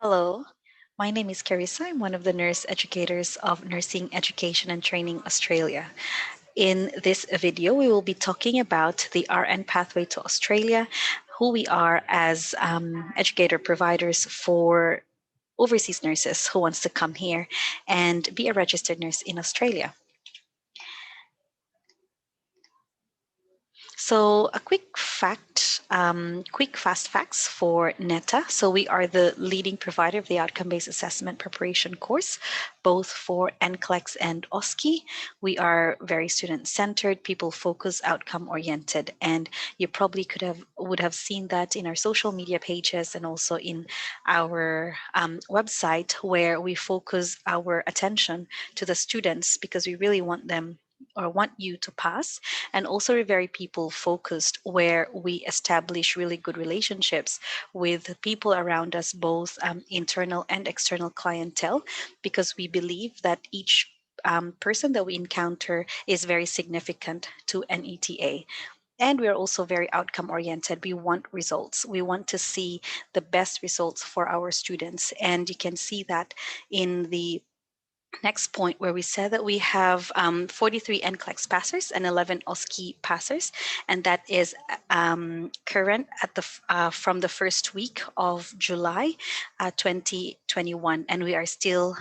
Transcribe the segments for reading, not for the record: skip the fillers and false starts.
Hello, my name is Carissa. I'm one of the nurse educators of Nursing Education and Training Australia. In this video, we will be talking about the RN pathway to Australia, who we are as educator providers for overseas nurses who wants to come here and be a registered nurse in Australia. So a quick fast facts for Neta. So we are the leading provider of the outcome-based assessment preparation course, both for Nclex and OSCE. We are very student-centered, people-focused, outcome-oriented, and you probably would have seen that in our social media pages and also in our website, where we focus our attention to the students because we really want them or want you to pass, and also we're very people focused where we establish really good relationships with people around us, both internal and external clientele, because we believe that each person that we encounter is very significant to an ETA. And we are also very outcome oriented. We want results. We want to see the best results for our students. And you can see that in the next point, where we said that we have 43 Nclex passers and 11 OSCE passers, and that is current at from the first week of July 2021, and we are still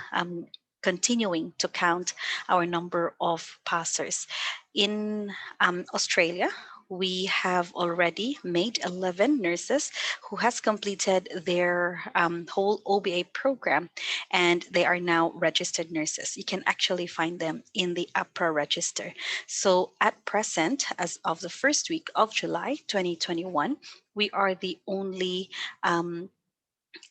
continuing to count our number of passers. In Australia, we have already made 11 nurses who has completed their whole OBA program, and they are now registered nurses. You can actually find them in the APRA register. So at present, as of the first week of July 2021, we are the only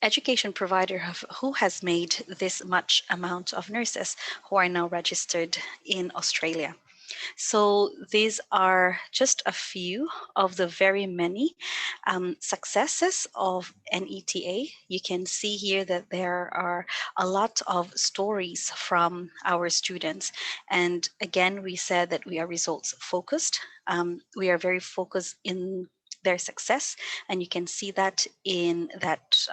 education provider who has made this much amount of nurses who are now registered in Australia. So these are just a few of the very many successes of NETA. You can see here that there are a lot of stories from our students. And again, we said that we are results focused. We are very focused in their success, and you can see that in that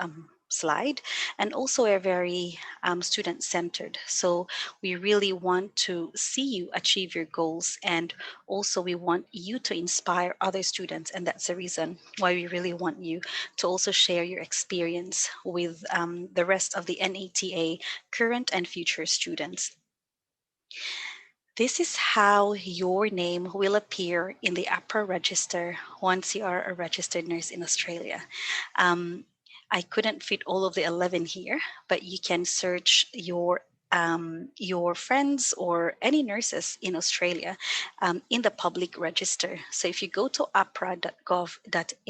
slide. And also are very student centered. So we really want to see you achieve your goals, and also we want you to inspire other students, and that's the reason why we really want you to also share your experience with the rest of the NETA current and future students. This is how your name will appear in the APRA register once you are a registered nurse in Australia. I couldn't fit all of the 11 here, but you can search your friends or any nurses in Australia in the public register. So if you go to apra.gov.au,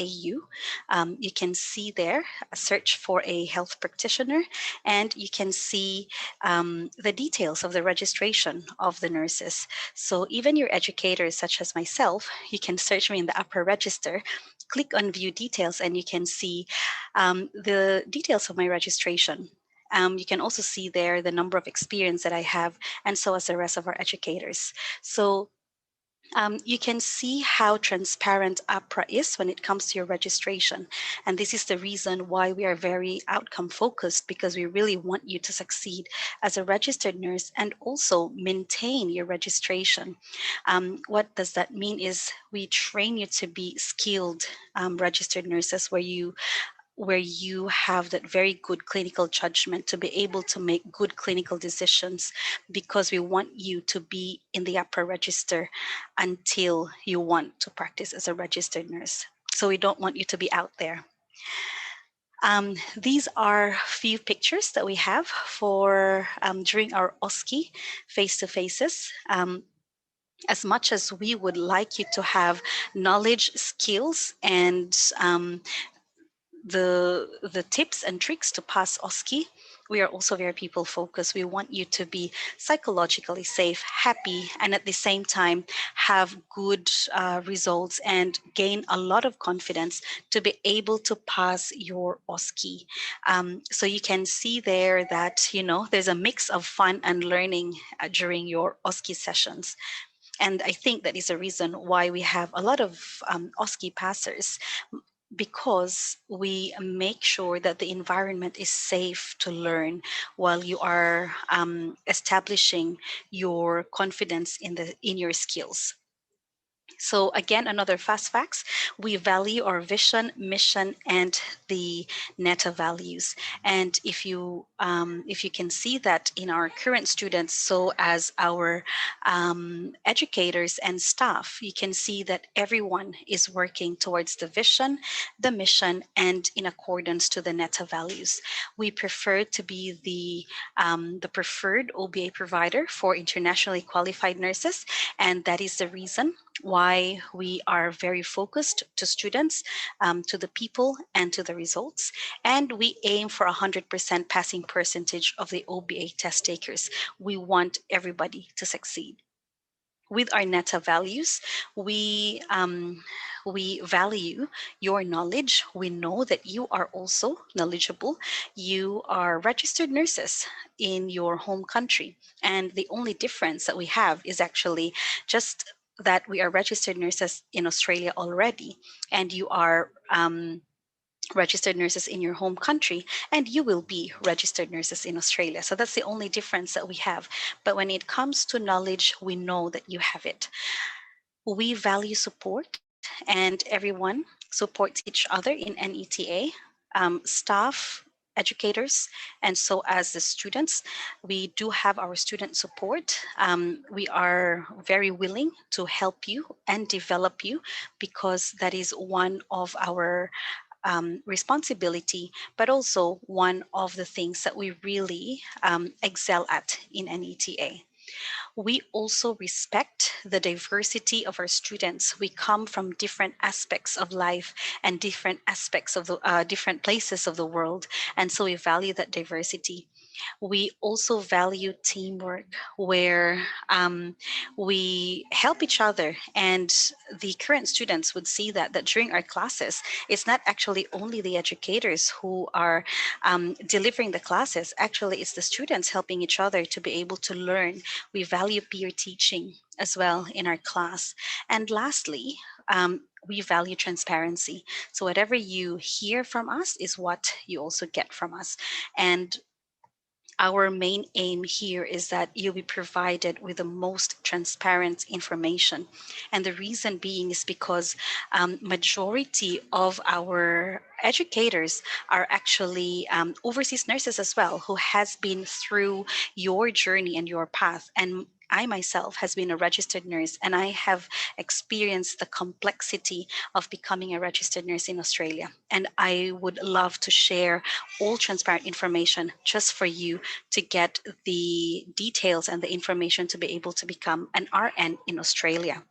you can see there a search for a health practitioner, and you can see the details of the registration of the nurses. So even your educators, such as myself, you can search me in the APRA register, click on view details, and you can see the details of my registration. You can also see there the number of experience that I have, and so as the rest of our educators. So you can see how transparent APRA is when it comes to your registration. And this is the reason why we are very outcome focused, because we really want you to succeed as a registered nurse and also maintain your registration. What does that mean is we train you to be skilled registered nurses, where you have that very good clinical judgment to be able to make good clinical decisions, because we want you to be in the APRA register until you want to practice as a registered nurse. So we don't want you to be out there. These are few pictures that we have for during our OSCE face-to-faces. As much as we would like you to have knowledge, skills, and the tips and tricks to pass OSCE, we are also very people focused. We want you to be psychologically safe, happy, and at the same time have good results and gain a lot of confidence to be able to pass your OSCE. So you can see there that, there's a mix of fun and learning during your OSCE sessions. And I think that is a reason why we have a lot of OSCE passers. because we make sure that the environment is safe to learn while you are establishing your confidence in your skills. So again, another fast facts, we value our vision, mission, and the Neta values. And if you can see that in our current students, so as our educators and staff, you can see that everyone is working towards the vision, the mission, and in accordance to the Neta values. We prefer to be the preferred OBA provider for internationally qualified nurses, and that is the reason why we are very focused to students, to the people, and to the results. And we aim for 100% passing percentage of the OBA test takers. We want everybody to succeed. With our Neta values, we value your knowledge. We know that you are also knowledgeable. You are registered nurses in your home country, and the only difference that we have is actually just that we are registered nurses in Australia already, and you are registered nurses in your home country, and you will be registered nurses in Australia. So that's the only difference that we have. But when it comes to knowledge, we know that you have it. We value support, and everyone supports each other in NETA, staff, educators, and so as the students. We do have our student support. We are very willing to help you and develop you, because that is one of our responsibility, but also one of the things that we really excel at in NETA. We also respect the diversity of our students. We come from different aspects of life and different aspects of the different places of the world, and so we value that diversity. We also value teamwork, where we help each other, and the current students would see that during our classes, it's not actually only the educators who are delivering the classes. Actually, it's the students helping each other to be able to learn. We value peer teaching as well in our class. And lastly, we value transparency. So whatever you hear from us is what you also get from us. And our main aim here is that you'll be provided with the most transparent information. And the reason being is because majority of our educators are actually overseas nurses as well, who has been through your journey and your path. And I myself has been a registered nurse, and I have experienced the complexity of becoming a registered nurse in Australia. And I would love to share all transparent information just for you to get the details and the information to be able to become an RN in Australia.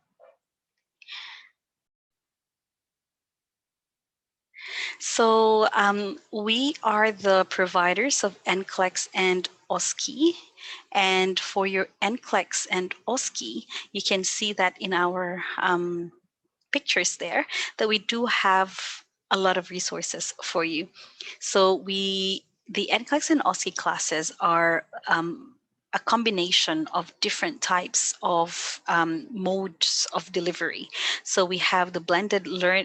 So we are the providers of Nclex and OSCE. And for your Nclex and OSCE, you can see that in our pictures there, that we do have a lot of resources for you. So the NCLEX and OSCE classes are a combination of different types of modes of delivery. So we have the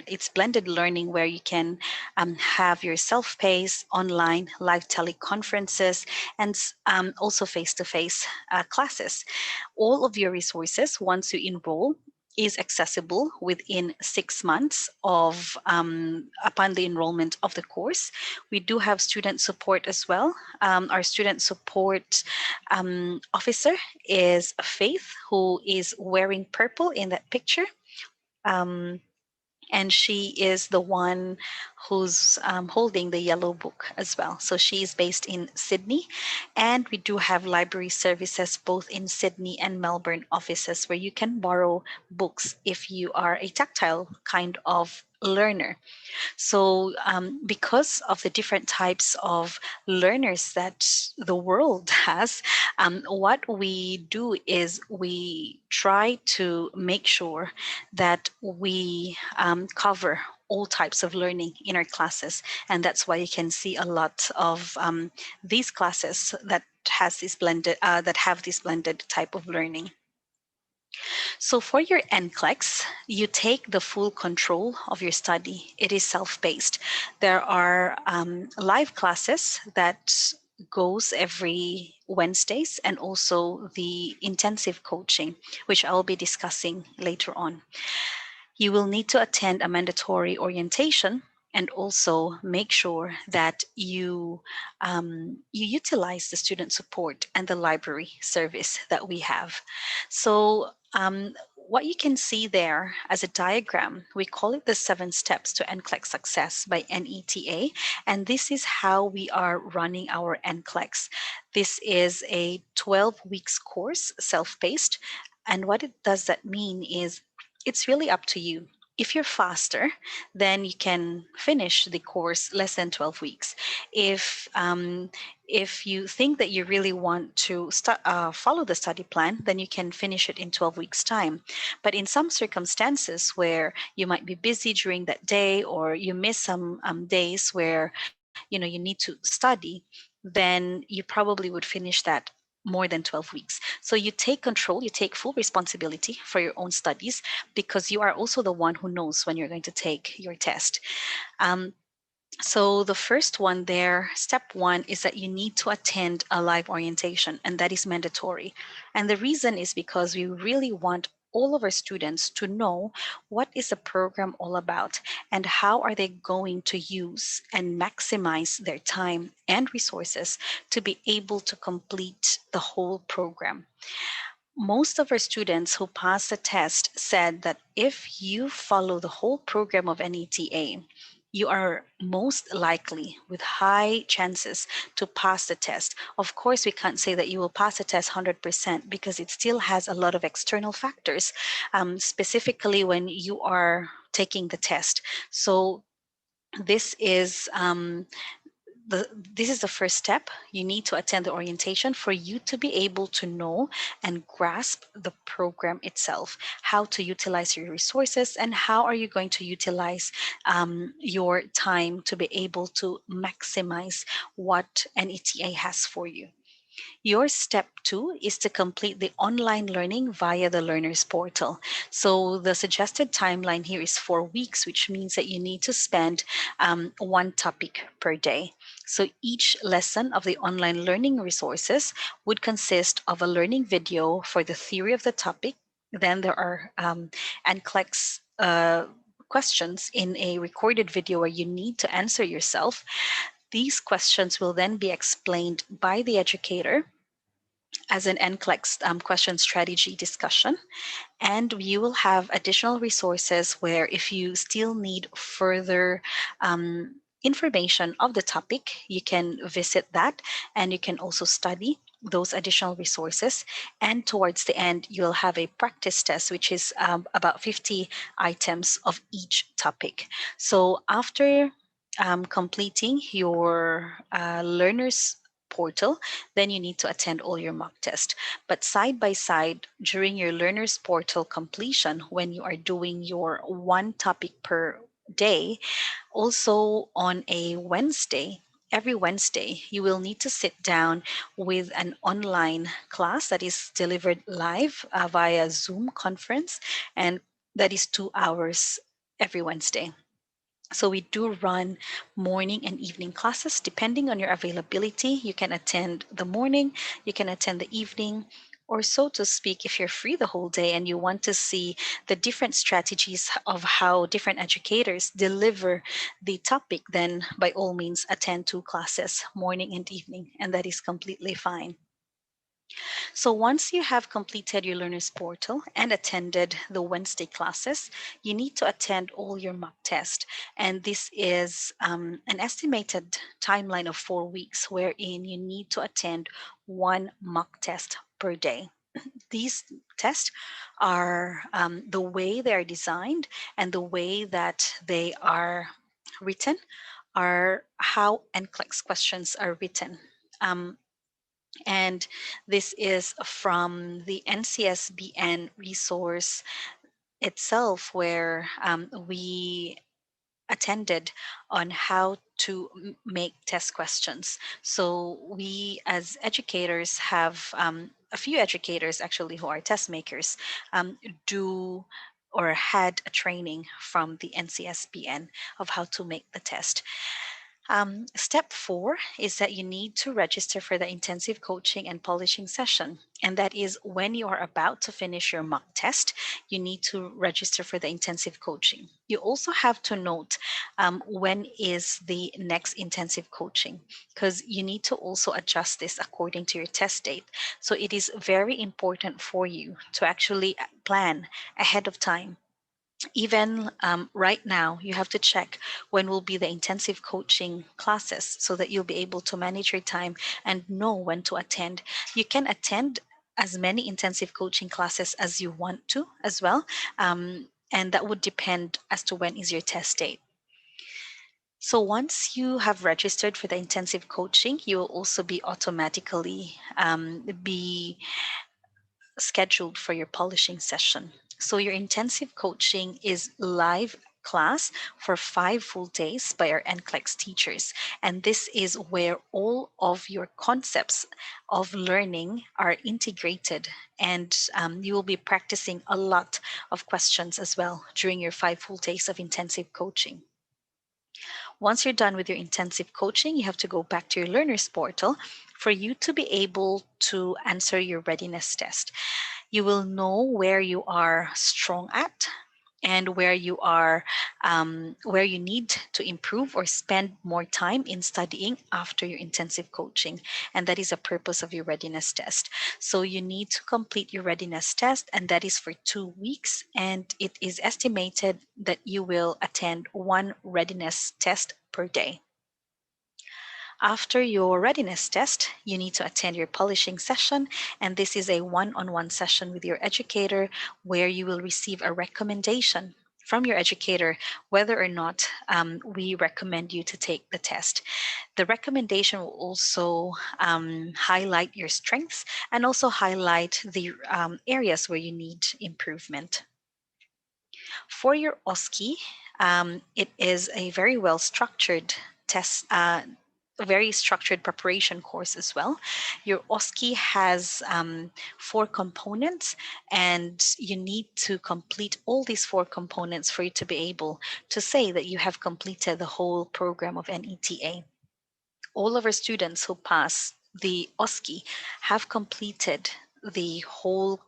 it's blended learning, where you can have your self-paced online live teleconferences, and also face-to-face classes. All of your resources, once you enroll, is accessible within 6 months of upon the enrollment of the course. We do have student support as well. Our student support officer is Faith, who is wearing purple in that picture. Um, and she is the one who's holding the yellow book as well. So she is based in Sydney, and we do have library services both in Sydney and Melbourne offices, where you can borrow books if you are a tactile kind of learner. So, because of the different types of learners that the world has, what we do is we try to make sure that we cover all types of learning in our classes. And that's why you can see a lot of these classes that have this blended type of learning. So for your NCLEX, you take the full control of your study. It is self-paced. There are live classes that goes every Wednesdays, and also the intensive coaching, which I will be discussing later on. You will need to attend a mandatory orientation, and also make sure that you utilize the student support and the library service that we have. So what you can see there as a diagram, we call it the 7 steps to NCLEX success by NETA, and this is how we are running our NCLEX. This is a 12 weeks course, self-paced, and what it does that mean is it's really up to you. If you're faster, then you can finish the course less than 12 weeks. If you think that you really want to follow the study plan, then you can finish it in 12 weeks time. But in some circumstances where you might be busy during that day, or you miss some days where you need to study, then you probably would finish that more than 12 weeks. So you take control, you take full responsibility for your own studies, because you are also the one who knows when you're going to take your test. Um, so the first one there, step one, is that you need to attend a live orientation, and that is mandatory. And the reason is because we really want all of our students to know what is the program all about, and how are they going to use and maximize their time and resources to be able to complete the whole program. Most of our students who passed the test said that if you follow the whole program of NETA, you are most likely with high chances to pass the test. Of course, we can't say that you will pass the test 100%, because it still has a lot of external factors, specifically when you are taking the test. So this is this is the first step. You need to attend the orientation for you to be able to know and grasp the program itself, how to utilize your resources, and how are you going to utilize your time to be able to maximize what NETA has for you. Your step two is to complete the online learning via the learner's portal. So the suggested timeline here is 4 weeks, which means that you need to spend one topic per day. So each lesson of the online learning resources would consist of a learning video for the theory of the topic. Then there are Nclex questions in a recorded video where you need to answer yourself. These questions will then be explained by the educator as an NCLEX question strategy discussion. And you will have additional resources where, if you still need further information of the topic, you can visit that, and you can also study those additional resources. And towards the end, you'll have a practice test, which is about 50 items of each topic. So after completing your learner's portal, then you need to attend all your mock tests. But side by side, during your learner's portal completion, when you are doing your one topic per day, also on a Wednesday, every Wednesday, you will need to sit down with an online class that is delivered live via Zoom conference, and that is 2 hours every Wednesday. So we do run morning and evening classes depending on your availability. You can attend the morning, you can attend the evening, or so to speak, if you're free the whole day and you want to see the different strategies of how different educators deliver the topic, then by all means attend 2 classes, morning and evening, and that is completely fine. So once you have completed your learner's portal and attended the Wednesday classes, you need to attend all your mock tests. And this is an estimated timeline of 4 weeks, wherein you need to attend one mock test per day. These tests are the way they are designed and the way that they are written are how NCLEX questions are written. Um, and this is from the NCSBN resource itself, where we attended on how to make test questions. So we as educators have a few educators actually who are test makers do or had a training from the NCSBN of how to make the test. Step four is that you need to register for the intensive coaching and polishing session. And that is when you are about to finish your mock test, you need to register for the intensive coaching. You also have to note when is the next intensive coaching, because you need to also adjust this according to your test date. So it is very important for you to actually plan ahead of time. Even right now, you have to check when will be the intensive coaching classes so that you'll be able to manage your time and know when to attend. You can attend as many intensive coaching classes as you want to as well. And that would depend as to when is your test date. So once you have registered for the intensive coaching, you will also be automatically be scheduled for your polishing session. So your intensive coaching is live class for 5 full days by our Nclex teachers. And this is where all of your concepts of learning are integrated. And you will be practicing a lot of questions as well during your 5 full days of intensive coaching. Once you're done with your intensive coaching, you have to go back to your learners portal for you to be able to answer your readiness test. You will know where you are strong at and where you need to improve or spend more time in studying after your intensive coaching, and that is a purpose of your readiness test. So you need to complete your readiness test, and that is for 2 weeks, and it is estimated that you will attend one readiness test per day. After your readiness test, you need to attend your polishing session, and this is a one-on-one session with your educator where you will receive a recommendation from your educator whether or not we recommend you to take the test. The recommendation will also highlight your strengths and also highlight the areas where you need improvement. For your OSCE, it is a very well structured test, a very structured preparation course as well. Your OSCE has 4 components, and you need to complete all these 4 components for you to be able to say that you have completed the whole program of NETA. All of our students who pass the OSCE have completed the whole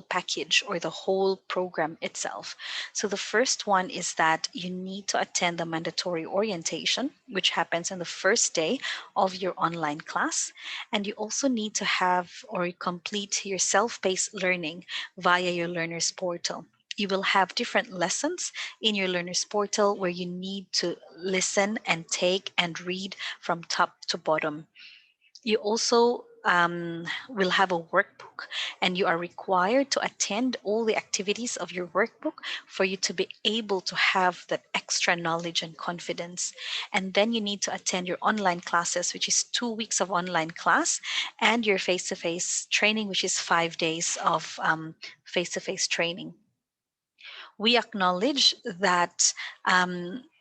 package or the whole program itself. So the first one is that you need to attend the mandatory orientation, which happens on the first day of your online class. And you also need to have or complete your self-paced learning via your learner's portal. You will have different lessons in your learner's portal where you need to listen and take and read from top to bottom. You also will have a workbook, and you are required to attend all the activities of your workbook for you to be able to have that extra knowledge and confidence. And then you need to attend your online classes, which is 2 weeks of online class, and your face to face training, which is 5 days of face to face training. We acknowledge that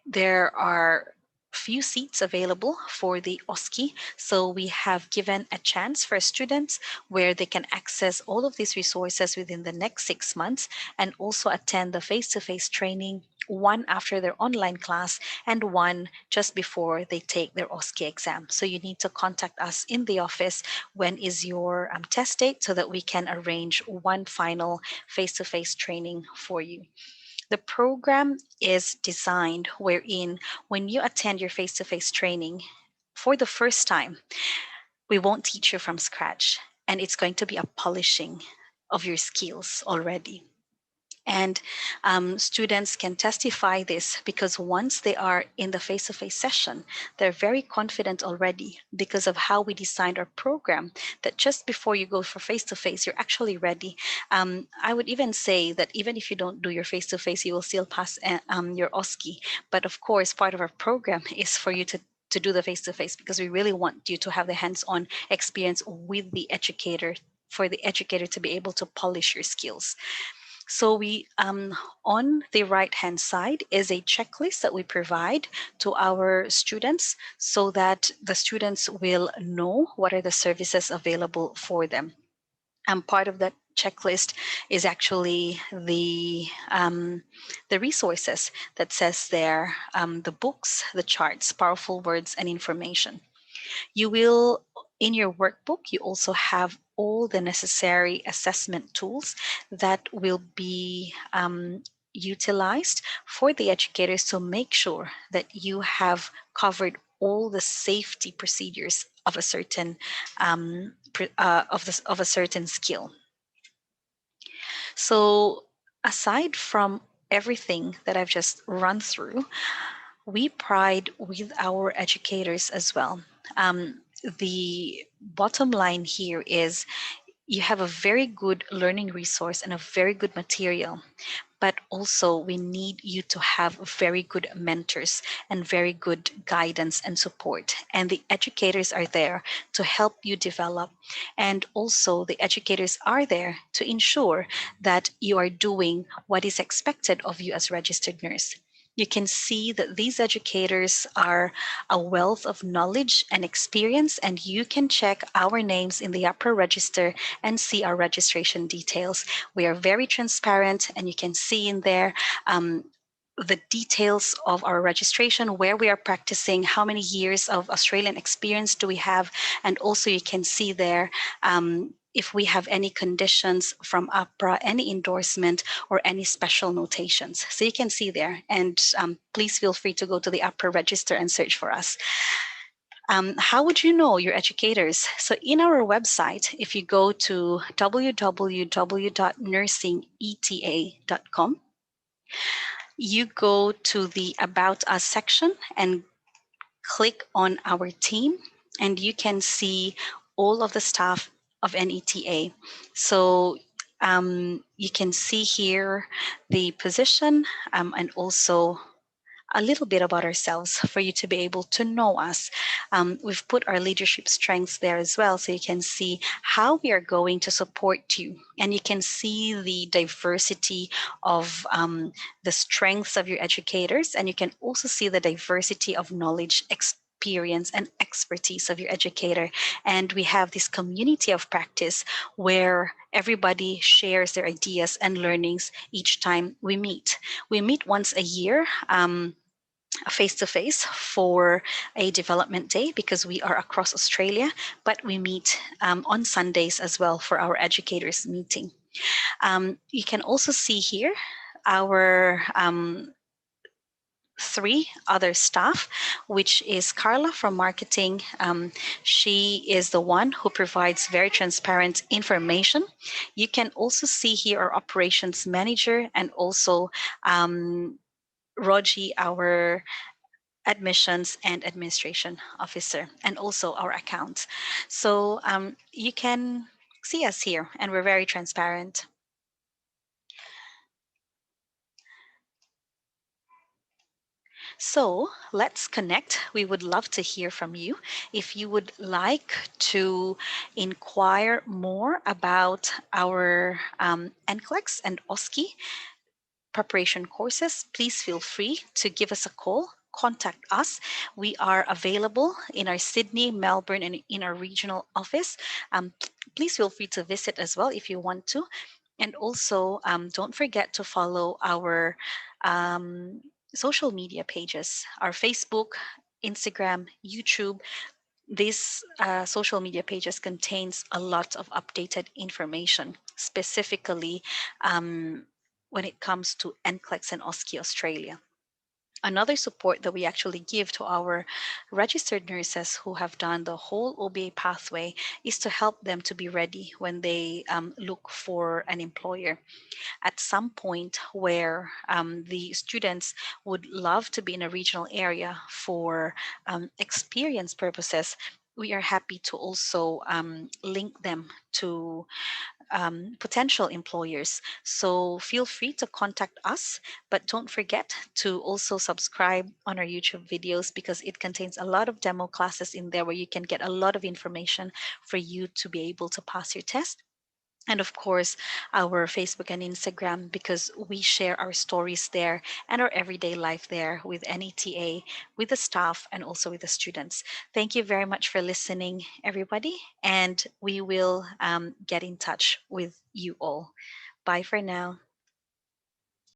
there are few seats available for the OSCE. So we have given a chance for students where they can access all of these resources within the next 6 months and also attend the face-to-face training, one after their online class and one just before they take their OSCE exam. So you need to contact us in the office when is your test date so that we can arrange one final face-to-face training for you. The program is designed wherein when you attend your face to face training for the first time, we won't teach you from scratch, and it's going to be a polishing of your skills already. And students can testify this because once they are in the face to face session, they're very confident already because of how we designed our program. That just before you go for face to face, you're actually ready. I would even say that even if you don't do your face to face, you will still pass your OSCE. But of course, part of our program is for you to do the face to face because we really want you to have the hands on experience with the educator, for the educator to be able to polish your skills. So we on the right hand side is a checklist that we provide to our students so that the students will know what are the services available for them. And part of that checklist is actually the resources that says there, the books, the charts, powerful words, and information. You will, in your workbook, you also have all the necessary assessment tools that will be utilized for the educators to make sure that you have covered all the safety procedures of a certain of a certain skill. So aside from everything that I've just run through, we pride with our educators as well. The bottom line here is you have a very good learning resource and a very good material, but also we need you to have very good mentors and very good guidance and support. And the educators are there to help you develop. And also, the educators are there to ensure that you are doing what is expected of you as registered nurse. You can see that these educators are a wealth of knowledge and experience, and you can check our names in the upper register and see our registration details. We are very transparent, and you can see in there the details of our registration, where we are practicing, how many years of Australian experience do we have, and also you can see there if we have any conditions from APRA, any endorsement, or any special notations. So you can see there, and please feel free to go to the APRA register and search for us. How would you know your educators? So in our website, if you go to www.nursingeta.com, you go to the About Us section and click on our team, and you can see all of the staff of NETA. So you can see here the position and also a little bit about ourselves for you to be able to know us. We've put our leadership strengths there as well, so you can see how we are going to support you. And you can see the diversity of the strengths of your educators, and you can also see the diversity of knowledge, experience, and expertise of your educator. And we have this community of practice where everybody shares their ideas and learnings each time we meet. We meet once a year. Face-to-face for a development day because we are across Australia, but we meet on Sundays as well for our educators meeting. You can also see here our three other staff, which is Carla from marketing. She is the one who provides very transparent information. You can also see here our operations manager and also Roji, our admissions and administration officer, and also our accounts. So you can see us here, and we're very transparent. So let's connect. We would love to hear from you. If you would like to inquire more about our Nclex and OSCE preparation courses, please feel free to give us a call. Contact us. We are available in our Sydney, Melbourne, and in our regional office. Please feel free to visit as well if you want to. And also, don't forget to follow our um, social media pages, our Facebook, Instagram, YouTube. These social media pages contains a lot of updated information, specifically when it comes to NCLEX and OSCE Australia. Another support that we actually give to our registered nurses who have done the whole OBA pathway is to help them to be ready when they look for an employer. At some point where the students would love to be in a regional area for experience purposes, we are happy to also link them to potential employers. So feel free to contact us, but don't forget to also subscribe on our YouTube videos because it contains a lot of demo classes in there where you can get a lot of information for you to be able to pass your test. and of course our Facebook and Instagram, because we share our stories there and our everyday life there with NETA, with the staff, and also with the students. Thank you very much for listening, everybody, and we will get in touch with you all. Bye for now.